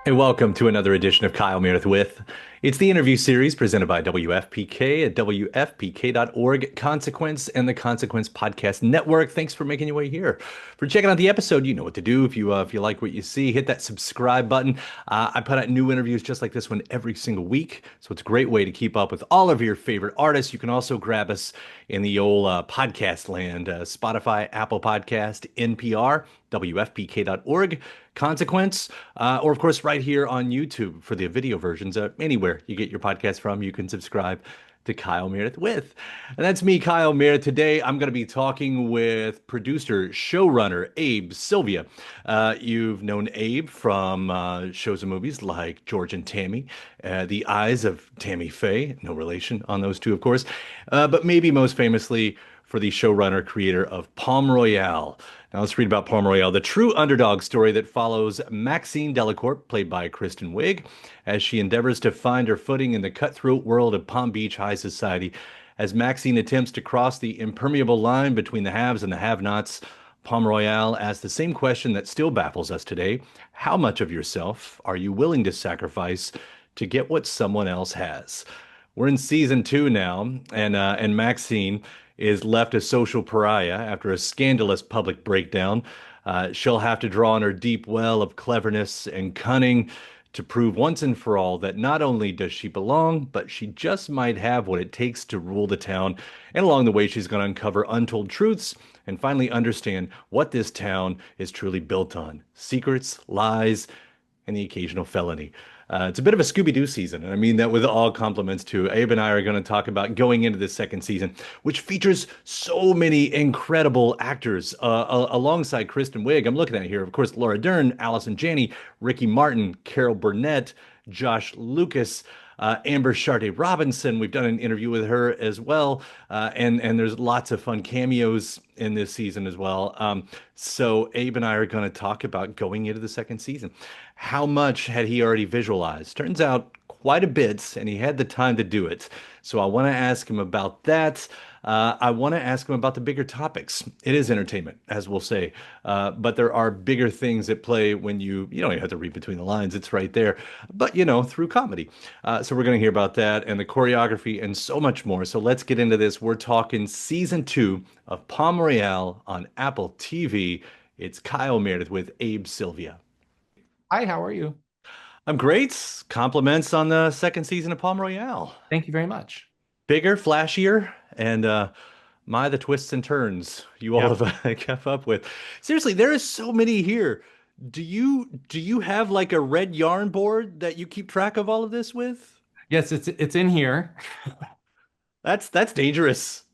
And welcome to another edition of Kyle Meredith with. It's the interview series presented by WFPK at WFPK.org, Consequence, and the Consequence Podcast Network. Thanks for making your way here. For checking out the episode, you know what to do. If you like what you see, hit that subscribe button. I put out new interviews just like this one every single week, so it's a great way to keep up with all of your favorite artists. You can also grab us in the old podcast land, Spotify, Apple Podcast, NPR, WFPK.org. Consequence, or of course, right here on YouTube for the video versions. Anywhere you get your podcast from, you can subscribe to Kyle Meredith with. And that's me, Kyle Meredith. Today, I'm going to be talking with producer, showrunner Abe Sylvia. You've known Abe from shows and movies like George and Tammy, The Eyes of Tammy Faye, no relation on those two, of course, but maybe most famously for the showrunner creator of Palm Royale. Now let's read about Palm Royale, the true underdog story that follows Maxine Delacourt, played by Kristen Wiig, as she endeavors to find her footing in the cutthroat world of Palm Beach high society. As Maxine attempts to cross the impermeable line between the haves and the have-nots, Palm Royale asks the same question that still baffles us today. How much of yourself are you willing to sacrifice to get what someone else has? We're in season two now, and Maxine is left a social pariah after a scandalous public breakdown. She'll have to draw on her deep well of cleverness and cunning to prove once and for all that not only does she belong, but she just might have what it takes to rule the town. And along the way, she's going to uncover untold truths and finally understand what this town is truly built on: secrets, lies, and the occasional felony. It's a bit of a Scooby-Doo season, and I mean that with all compliments too. Abe and I are going to talk about going into this second season, which features so many incredible actors alongside Kristen Wiig. I'm looking at here, of course, Laura Dern, Allison Janney, Ricky Martin, Carol Burnett, Josh Lucas. Amber Sharday Robinson. We've done an interview with her as well, and there's lots of fun cameos in this season as well. So Abe and I are going to talk about going into the second season. How much had he already visualized? Turns out quite a bit, and he had the time to do it. So I want to ask him about that. I want to ask him about the bigger topics. It is entertainment, as we'll say, but there are bigger things at play when you don't even have to read between the lines. It's right there, but through comedy. So we're going to hear about that and the choreography and so much more. So let's get into this. We're talking season two of Palm Royale on Apple TV. It's Kyle Meredith with Abe Sylvia. Hi, how are you? I'm great. Compliments on the second season of Palm Royale. Thank you very much. Bigger, flashier, and my the twists and turns you all Yeah. have kept up with. Seriously, there is so many here. Do you have like a red yarn board that you keep track of all of this with? Yes, it's in here. That's dangerous.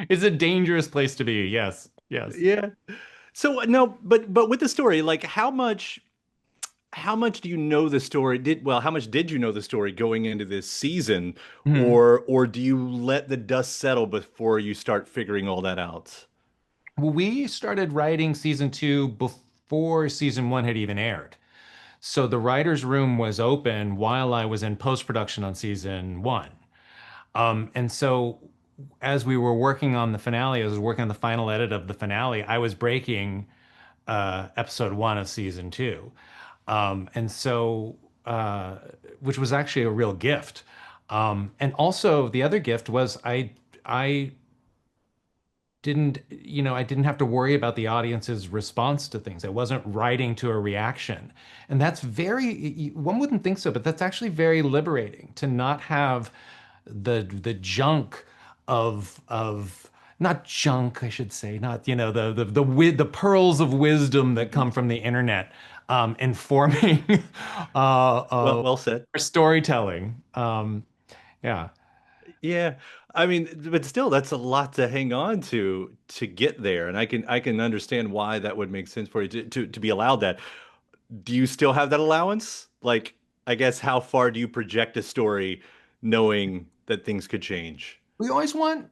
It's a dangerous place to be. Yes. Yes. Yeah. So no, but with the story, like how much do you know the story? How much did you know the story going into this season, Mhm. or do you let the dust settle before you start figuring all that out? Well, we started writing season two before season one had even aired. So the writer's room was open while I was in post-production on season one. And so as we were working on the finale, I was working on the final edit of the finale, I was breaking episode one of season two. And so, which was actually a real gift. And also the other gift was I I didn't have to worry about the audience's response to things. I wasn't writing to a reaction. And that's one wouldn't think so, but that's actually very liberating to not have the junk of not junk, I should say, not, the pearls of wisdom that come from the internet informing Well, well said. our storytelling. Yeah. Yeah. I mean, but still, that's a lot to hang on to get there, and I can understand why that would make sense for you to be allowed that. Do you still have that allowance? Like, I guess how far do you project a story knowing that things could change? You always want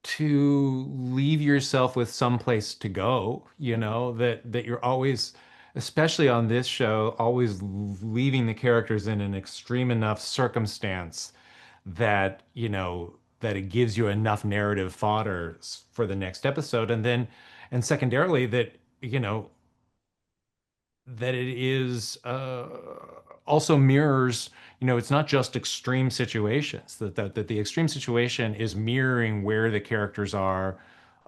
to leave yourself with some place to go, that you're always, especially on this show, always leaving the characters in an extreme enough circumstance that, that it gives you enough narrative fodder for the next episode. And secondarily, that, that it is also mirrors, it's not just extreme situations, that the extreme situation is mirroring where the characters are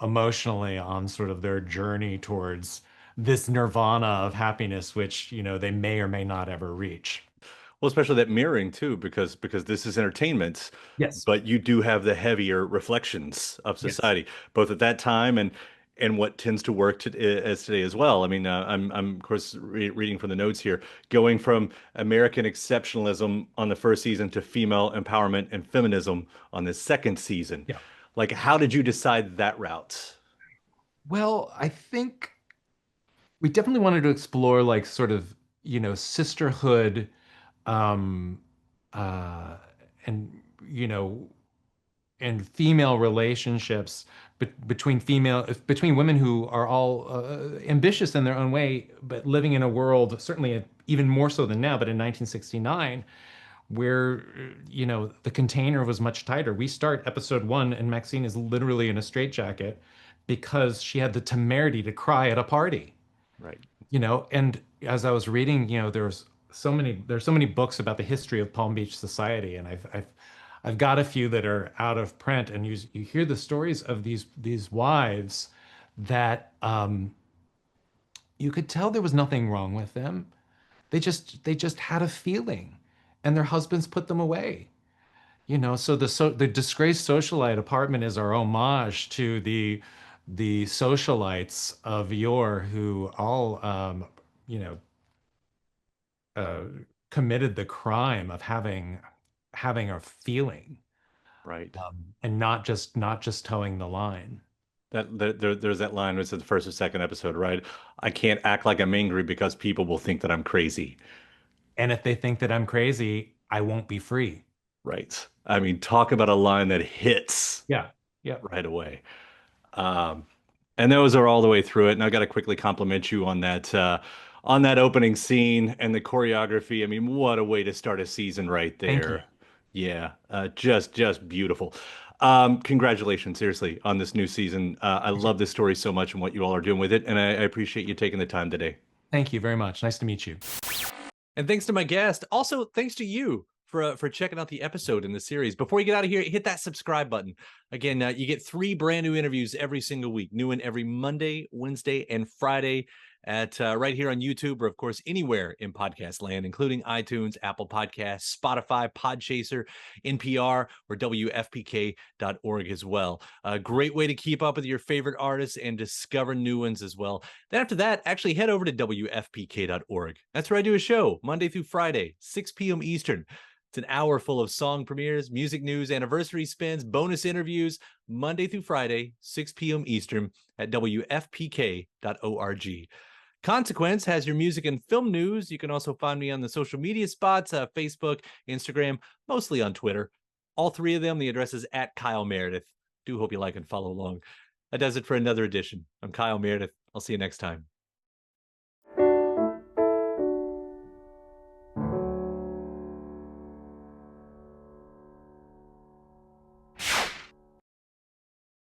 emotionally on sort of their journey towards this nirvana of happiness, which, they may or may not ever reach. Well, especially that mirroring too, because this is entertainment, Yes. but you do have the heavier reflections of Yes. society, both at that time and what tends to work as today as well. I mean, I'm of course reading from the notes here, going from American exceptionalism on the first season to female empowerment and feminism on the second season. Yeah. Like, how did you decide that route? Well, I think we definitely wanted to explore like sort of, sisterhood, um, uh, and, you know, and female relationships between women who are all ambitious in their own way, but living in a world, certainly even more so than now, but in 1969, where the container was much tighter. We start episode 1, and Maxine is literally in a straitjacket because she had the temerity to cry at a party. Right. And as I was reading, there's so many books about the history of Palm Beach society, and I've got a few that are out of print, and you hear the stories of these wives that you could tell there was nothing wrong with them. They just had a feeling, and their husbands put them away. So the disgraced socialite apartment is our homage to the socialites of yore who all you know uh, committed the crime of having a feeling, Right. and not just towing the line. There's that line was in the first or second episode, right? I can't act like I'm angry because people will think that I'm crazy. And if they think that I'm crazy, I won't be free. Right. I mean, talk about a line that hits Yeah. Yeah. right away. Um, and those are all the way through it. And I got to quickly compliment you on that opening scene and the choreography. I mean, what a way to start a season right Thank you. there. Yeah, just beautiful. Congratulations, seriously, on this new season. I love this story so much and what you all are doing with it, and I appreciate you taking the time today. Thank you very much. Nice to meet you. And thanks to my guest. Also, thanks to you for checking out the episode in the series. Before you get out of here, hit that subscribe button. Again, you get 3 brand new interviews every single week, new one every Monday, Wednesday, and Friday at right here on YouTube, or of course anywhere in podcast land, including iTunes, Apple Podcasts, Spotify, Podchaser, NPR, or WFPK.org as well. A great way to keep up with your favorite artists and discover new ones as well. Then after that, actually head over to WFPK.org. That's where I do a show Monday through Friday, 6 p.m. Eastern. It's an hour full of song premieres, music news, anniversary spins, bonus interviews, Monday through Friday, 6 p.m. Eastern at WFPK.org. Consequence has your music and film news. You can also find me on the social media spots, Facebook, Instagram, mostly on Twitter. All 3 of them, the address is at Kyle Meredith. Do hope you like and follow along. That does it for another edition. I'm Kyle Meredith. I'll see you next time.